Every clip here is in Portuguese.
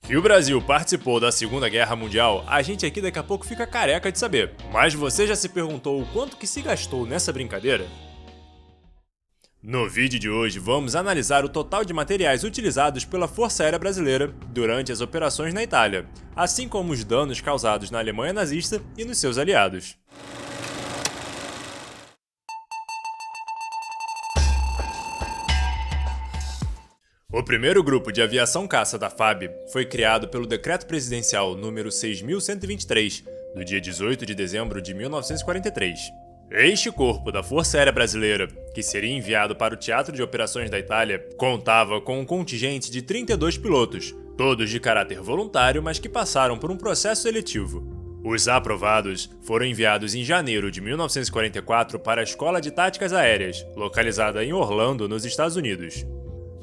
Que o Brasil participou da Segunda Guerra Mundial, a gente aqui daqui a pouco fica careca de saber. Mas você já se perguntou o quanto que se gastou nessa brincadeira? No vídeo de hoje vamos analisar o total de materiais utilizados pela Força Aérea Brasileira durante as operações na Itália, assim como os danos causados na Alemanha nazista e nos seus aliados. O primeiro grupo de aviação caça da FAB foi criado pelo Decreto Presidencial número 6.123, do dia 18 de dezembro de 1943. Este corpo da Força Aérea Brasileira, que seria enviado para o Teatro de Operações da Itália, contava com um contingente de 32 pilotos, todos de caráter voluntário, mas que passaram por um processo seletivo. Os aprovados foram enviados em janeiro de 1944 para a Escola de Táticas Aéreas, localizada em Orlando, nos Estados Unidos.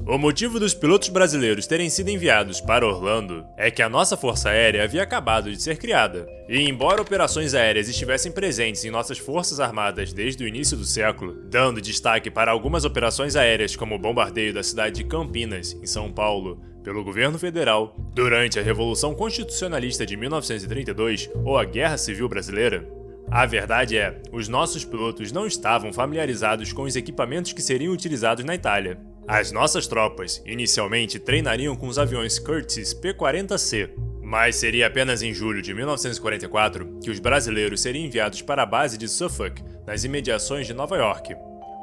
O motivo dos pilotos brasileiros terem sido enviados para Orlando é que a nossa Força Aérea havia acabado de ser criada. E embora operações aéreas estivessem presentes em nossas Forças Armadas desde o início do século, dando destaque para algumas operações aéreas como o bombardeio da cidade de Campinas, em São Paulo, pelo governo federal, durante a Revolução Constitucionalista de 1932 ou a Guerra Civil Brasileira, a verdade é, os nossos pilotos não estavam familiarizados com os equipamentos que seriam utilizados na Itália. As nossas tropas, inicialmente, treinariam com os aviões Curtiss P-40C, mas seria apenas em julho de 1944 que os brasileiros seriam enviados para a base de Suffolk, nas imediações de Nova York,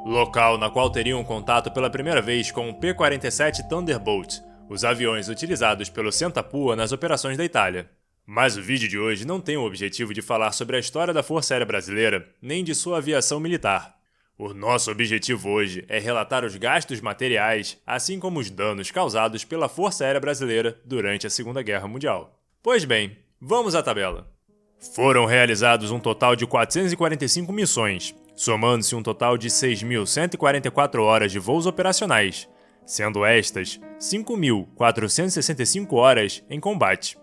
local na qual teriam contato pela primeira vez com o P-47 Thunderbolt, os aviões utilizados pelo Centaur nas operações da Itália. Mas o vídeo de hoje não tem o objetivo de falar sobre a história da Força Aérea Brasileira, nem de sua aviação militar. O nosso objetivo hoje é relatar os gastos materiais, assim como os danos causados pela Força Aérea Brasileira durante a Segunda Guerra Mundial. Pois bem, vamos à tabela. Foram realizados um total de 445 missões, somando-se um total de 6.144 horas de voos operacionais, sendo estas 5.465 horas em combate.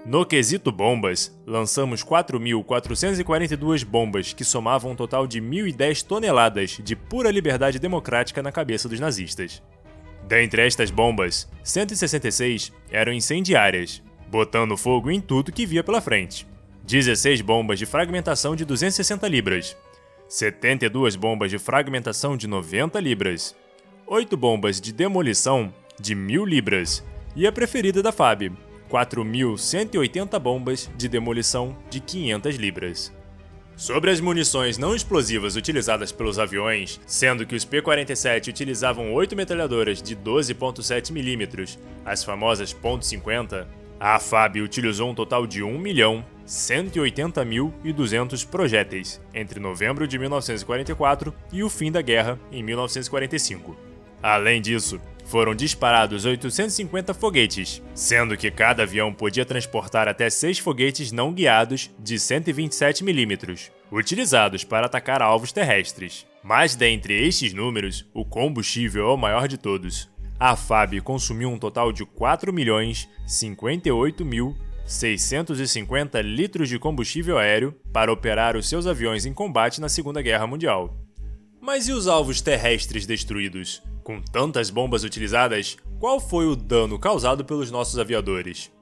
No quesito bombas, lançamos 4.442 bombas que somavam um total de 1.010 toneladas de pura liberdade democrática na cabeça dos nazistas. Dentre estas bombas, 166 eram incendiárias, botando fogo em tudo que via pela frente. 16 bombas de fragmentação de 260 libras, 72 bombas de fragmentação de 90 libras, 8 bombas de demolição de 1.000 libras e a preferida da FAB, 4.180 bombas de demolição de 500 libras. Sobre as munições não explosivas utilizadas pelos aviões, sendo que os P-47 utilizavam 8 metralhadoras de 12,7 mm, as famosas .50, a FAB utilizou um total de 1.180.200 projéteis entre novembro de 1944 e o fim da guerra em 1945. Além disso, foram disparados 850 foguetes, sendo que cada avião podia transportar até 6 foguetes não guiados de 127 mm, utilizados para atacar alvos terrestres. Mas dentre estes números, o combustível é o maior de todos. A FAB consumiu um total de 4.058.650 litros de combustível aéreo para operar os seus aviões em combate na Segunda Guerra Mundial. Mas e os alvos terrestres destruídos? Com tantas bombas utilizadas, qual foi o dano causado pelos nossos aviadores?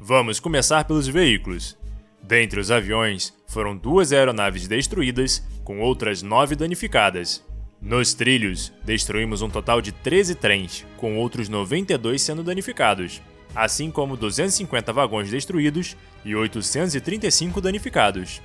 Vamos começar pelos veículos. Dentre os aviões, foram 2 aeronaves destruídas, com outras 9 danificadas. Nos trilhos, destruímos um total de 13 trens, com outros 92 sendo danificados, assim como 250 vagões destruídos e 835 danificados.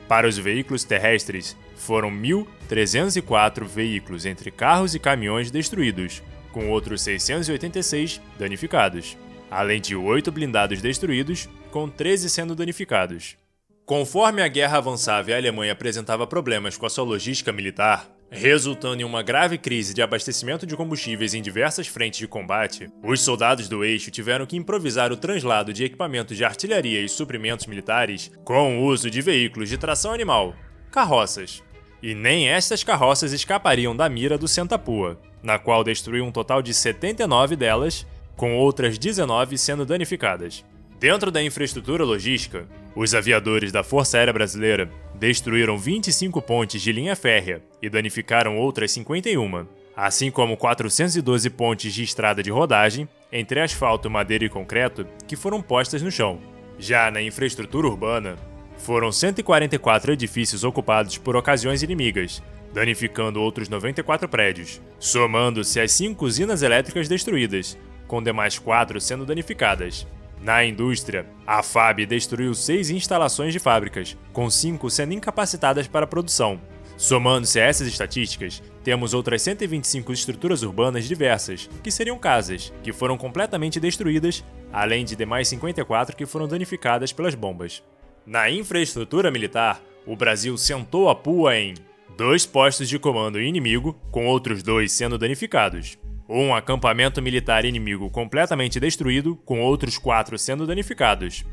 Para os veículos terrestres, foram 1.304 veículos entre carros e caminhões destruídos, com outros 686 danificados, além de 8 blindados destruídos, com 13 sendo danificados. Conforme a guerra avançava e a Alemanha apresentava problemas com a sua logística militar, resultando em uma grave crise de abastecimento de combustíveis em diversas frentes de combate, os soldados do eixo tiveram que improvisar o translado de equipamentos de artilharia e suprimentos militares com o uso de veículos de tração animal, carroças. E nem estas carroças escapariam da mira do Centaur, na qual destruiu um total de 79 delas, com outras 19 sendo danificadas. Dentro da infraestrutura logística, os aviadores da Força Aérea Brasileira destruíram 25 pontes de linha férrea e danificaram outras 51, assim como 412 pontes de estrada de rodagem entre asfalto, madeira e concreto que foram postas no chão. Já na infraestrutura urbana, foram 144 edifícios ocupados por ocasiões inimigas, danificando outros 94 prédios, somando-se às 5 usinas elétricas destruídas, com demais 4 sendo danificadas. Na indústria, a FAB destruiu 6 instalações de fábricas, com 5 sendo incapacitadas para a produção. Somando-se a essas estatísticas, temos outras 125 estruturas urbanas diversas, que seriam casas, que foram completamente destruídas, além de demais 54 que foram danificadas pelas bombas. Na infraestrutura militar, o Brasil sentou a pua em 2 postos de comando inimigo, com outros 2 sendo danificados. Um acampamento militar inimigo completamente destruído, com outros 4 sendo danificados.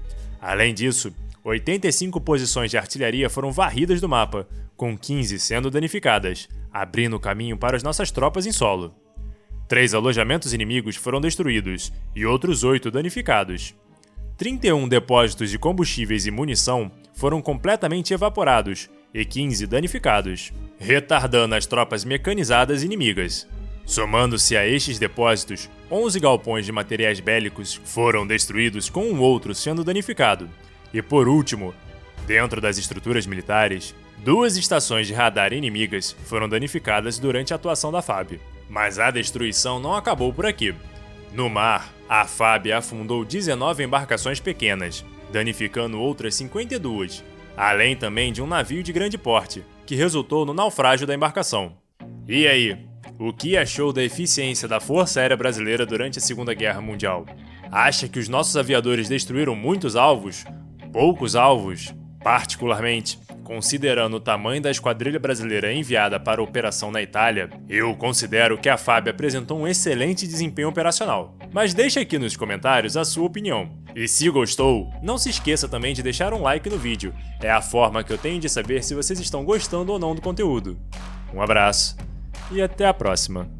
Além disso, 85 posições de artilharia foram varridas do mapa, com 15 sendo danificadas, abrindo caminho para as nossas tropas em solo. 3 alojamentos inimigos foram destruídos e outros 8 danificados. 31 depósitos de combustíveis e munição foram completamente evaporados e 15 danificados, retardando as tropas mecanizadas inimigas. Somando-se a estes depósitos, 11 galpões de materiais bélicos foram destruídos, com um outro sendo danificado. E por último, dentro das estruturas militares, 2 estações de radar inimigas foram danificadas durante a atuação da FAB. Mas a destruição não acabou por aqui. No mar, a FAB afundou 19 embarcações pequenas, danificando outras 52, além também de um navio de grande porte, que resultou no naufrágio da embarcação. E aí, o que achou da eficiência da Força Aérea Brasileira durante a Segunda Guerra Mundial? Acha que os nossos aviadores destruíram muitos alvos? Poucos alvos? Particularmente, considerando o tamanho da esquadrilha brasileira enviada para a operação na Itália, eu considero que a FAB apresentou um excelente desempenho operacional. Mas deixe aqui nos comentários a sua opinião. E se gostou, não se esqueça também de deixar um like no vídeo. É a forma que eu tenho de saber se vocês estão gostando ou não do conteúdo. Um abraço e até a próxima!